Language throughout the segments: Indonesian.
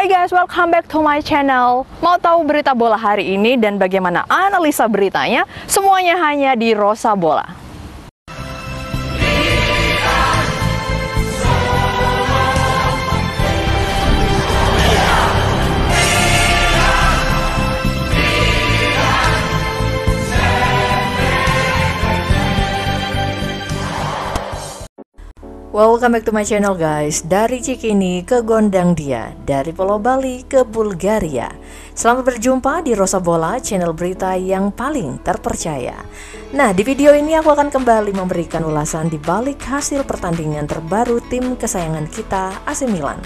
Hai guys, welcome back to my channel. Mau tahu berita bola hari ini dan bagaimana analisa beritanya? Semuanya hanya di Rosa Bola. Welcome back to my channel guys. Dari Cikini ke Gondang Dia, dari Pulau Bali ke Bulgaria. Selamat berjumpa di Rosa Bola, channel berita yang paling terpercaya. Nah, di video ini aku akan kembali memberikan ulasan di balik hasil pertandingan terbaru tim kesayangan kita, AC Milan.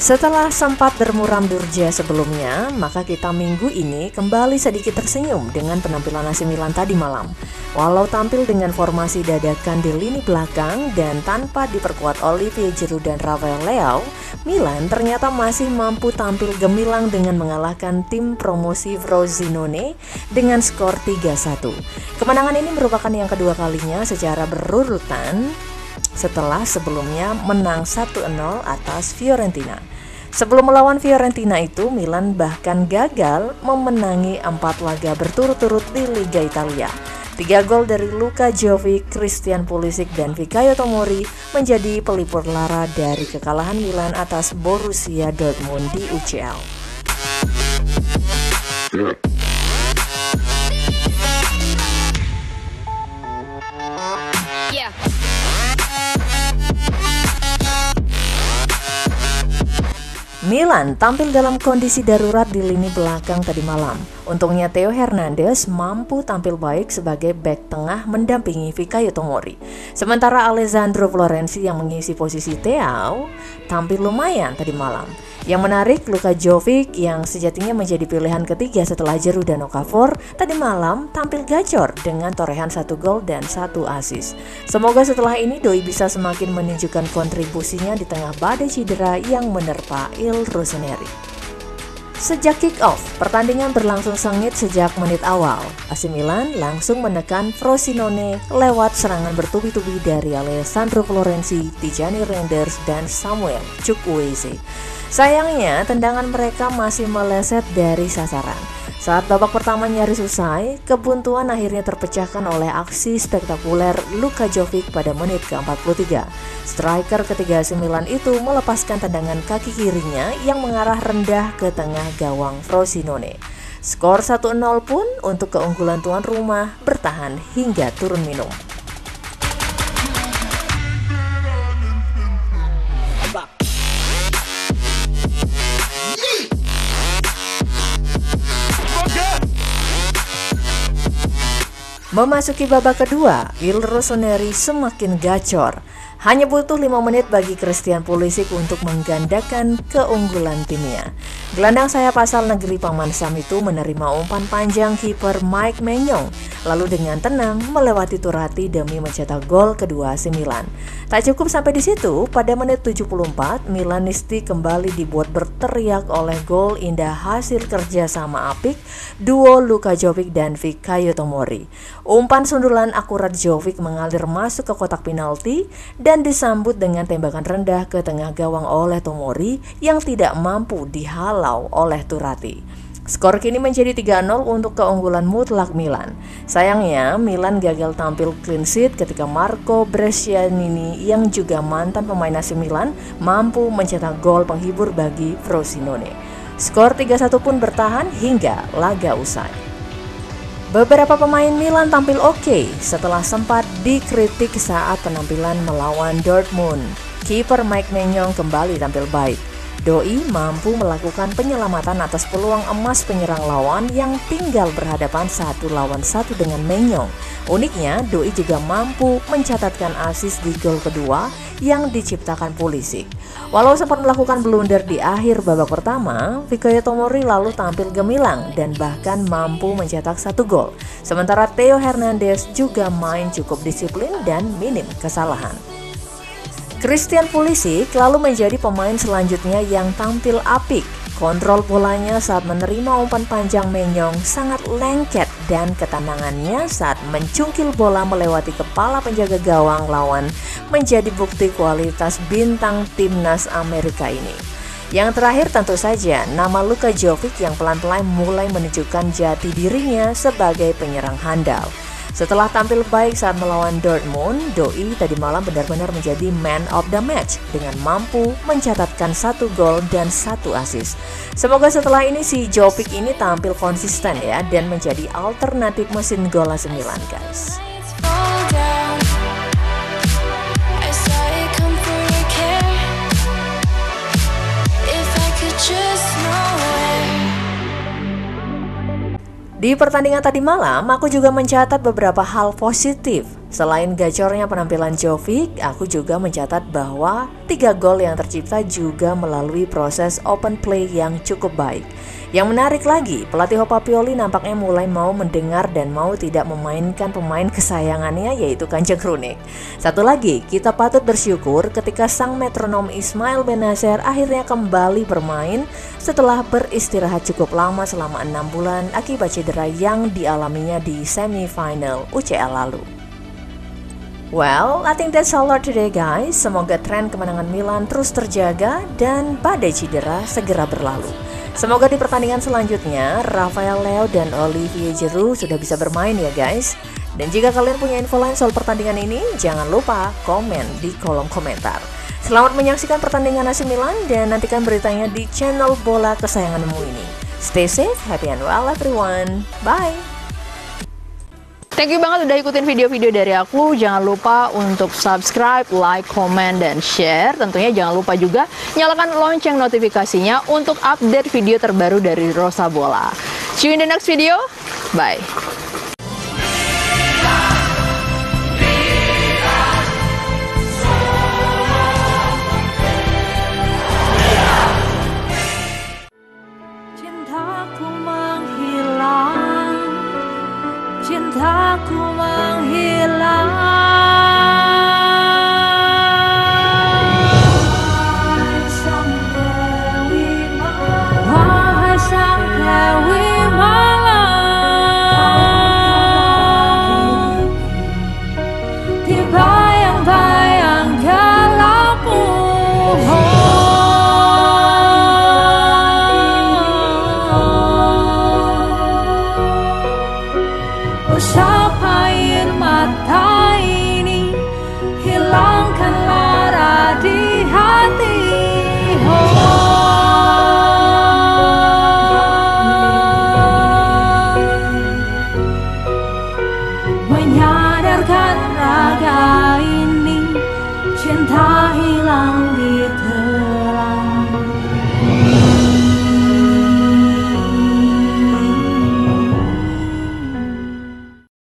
Setelah sempat bermuram durja sebelumnya, maka kita minggu ini kembali sedikit tersenyum dengan penampilan AC Milan tadi malam. Walau tampil dengan formasi dadakan di lini belakang dan tanpa diperkuat Olivier Giroud dan Rafael Leao, Milan ternyata masih mampu tampil gemilang dengan mengalahkan tim promosi Frosinone dengan skor 3-1. Kemenangan ini merupakan yang kedua kalinya secara berurutan setelah sebelumnya menang 1-0 atas Fiorentina. Sebelum melawan Fiorentina itu, Milan bahkan gagal memenangi 4 laga berturut-turut di Liga Italia. 3 gol dari Luka Jovic, Christian Pulisic, dan Fikayo Tomori menjadi pelipur lara dari kekalahan Milan atas Borussia Dortmund di UCL. Milan tampil dalam kondisi darurat di lini belakang tadi malam. Untungnya Theo Hernandez mampu tampil baik sebagai bek tengah mendampingi Fikayo Tomori. Sementara Alessandro Florenzi yang mengisi posisi Theo tampil lumayan tadi malam. Yang menarik, Luka Jovic yang sejatinya menjadi pilihan ketiga setelah Giroud dan Okafor tadi malam tampil gacor dengan torehan 1 gol dan 1 assist. Semoga setelah ini Doi bisa semakin menunjukkan kontribusinya di tengah badai cedera yang menerpa Il Rossoneri. Sejak kick-off, pertandingan berlangsung sengit sejak menit awal. AC Milan langsung menekan Frosinone lewat serangan bertubi-tubi dari Alessandro Florenzi, Tijani Reinders, dan Samuel Chukwueze. Sayangnya, tendangan mereka masih meleset dari sasaran. Saat babak pertama nyaris usai, kebuntuan akhirnya terpecahkan oleh aksi spektakuler Luka Jovic pada menit ke-43. Striker ketiga AC Milan itu melepaskan tendangan kaki kirinya yang mengarah rendah ke tengah gawang Frosinone. Skor 1-0 pun untuk keunggulan tuan rumah bertahan hingga turun minum. Memasuki babak kedua, Il Rossoneri semakin gacor. Hanya butuh 5 menit bagi Christian Pulisic untuk menggandakan keunggulan timnya. Gelandang sayap asal negeri Paman Sam itu menerima umpan panjang kiper Mike Maignan, lalu dengan tenang melewati Turati demi mencetak gol kedua AC Milan. Tak cukup sampai di situ, pada menit 74, Milanisti kembali dibuat berteriak oleh gol indah hasil kerjasama apik duo Luka Jovic dan Fikayo Tomori. Umpan sundulan akurat Jovic mengalir masuk ke kotak penalti dan disambut dengan tembakan rendah ke tengah gawang oleh Tomori yang tidak mampu dihalau oleh Turati. Skor kini menjadi 3-0 untuk keunggulan mutlak Milan. Sayangnya, Milan gagal tampil clean sheet ketika Marco Brescianini yang juga mantan pemain AC Milan mampu mencetak gol penghibur bagi Frosinone. Skor 3-1 pun bertahan hingga laga usai. Beberapa pemain Milan tampil oke setelah sempat dikritik saat penampilan melawan Dortmund. Kiper Mike Maignan kembali tampil baik. Doi mampu melakukan penyelamatan atas peluang emas penyerang lawan yang tinggal berhadapan 1 lawan 1 dengan Maignan. Uniknya, Doi juga mampu mencatatkan assist di gol kedua yang diciptakan Pulisic. Walau sempat melakukan blunder di akhir babak pertama, Fikayo Tomori lalu tampil gemilang dan bahkan mampu mencetak 1 gol. Sementara Theo Hernandez juga main cukup disiplin dan minim kesalahan. Christian Pulisic lalu menjadi pemain selanjutnya yang tampil apik. Kontrol bolanya saat menerima umpan panjang Menyong sangat lengket dan ketenangannya saat mencungkil bola melewati kepala penjaga gawang lawan menjadi bukti kualitas bintang timnas Amerika ini. Yang terakhir tentu saja nama Luka Jovic yang pelan-pelan mulai menunjukkan jati dirinya sebagai penyerang handal. Setelah tampil baik saat melawan Dortmund, Doi tadi malam benar-benar menjadi man of the match dengan mampu mencatatkan 1 gol dan 1 assist. Semoga setelah ini si Jovic ini tampil konsisten ya dan menjadi alternatif mesin gol 9 guys. Di pertandingan tadi malam, aku juga mencatat beberapa hal positif. Selain gacornya penampilan Jovic, aku juga mencatat bahwa 3 gol yang tercipta juga melalui proses open play yang cukup baik. Yang menarik lagi, pelatih Papioli nampaknya mulai mau mendengar dan mau tidak memainkan pemain kesayangannya yaitu Kanjeng Krunik. Satu lagi, kita patut bersyukur ketika sang metronom Ismail Bennacer akhirnya kembali bermain setelah beristirahat cukup lama selama 6 bulan akibat cedera yang dialaminya di semifinal UCL lalu. Well, I think that's all for today guys. Semoga tren kemenangan Milan terus terjaga dan badai cedera segera berlalu. Semoga di pertandingan selanjutnya Rafael Leao dan Olivier Giroud sudah bisa bermain ya guys. Dan jika kalian punya info lain soal pertandingan ini, jangan lupa komen di kolom komentar. Selamat menyaksikan pertandingan AC Milan dan nantikan beritanya di channel bola kesayanganmu ini. Stay safe, happy and well everyone. Bye. Thank you banget udah ikutin video-video dari aku. Jangan lupa untuk subscribe, like, comment, dan share. Tentunya jangan lupa juga nyalakan lonceng notifikasinya untuk update video terbaru dari Rosa Bola. See you in the next video. Bye. Cintaku menghilang. Wahai sang Dewi Malam, di bayang-bayang gelapmu. Usap air mata ini, hilangkan lara di hati. Menyadarkan raga ini, cinta hilang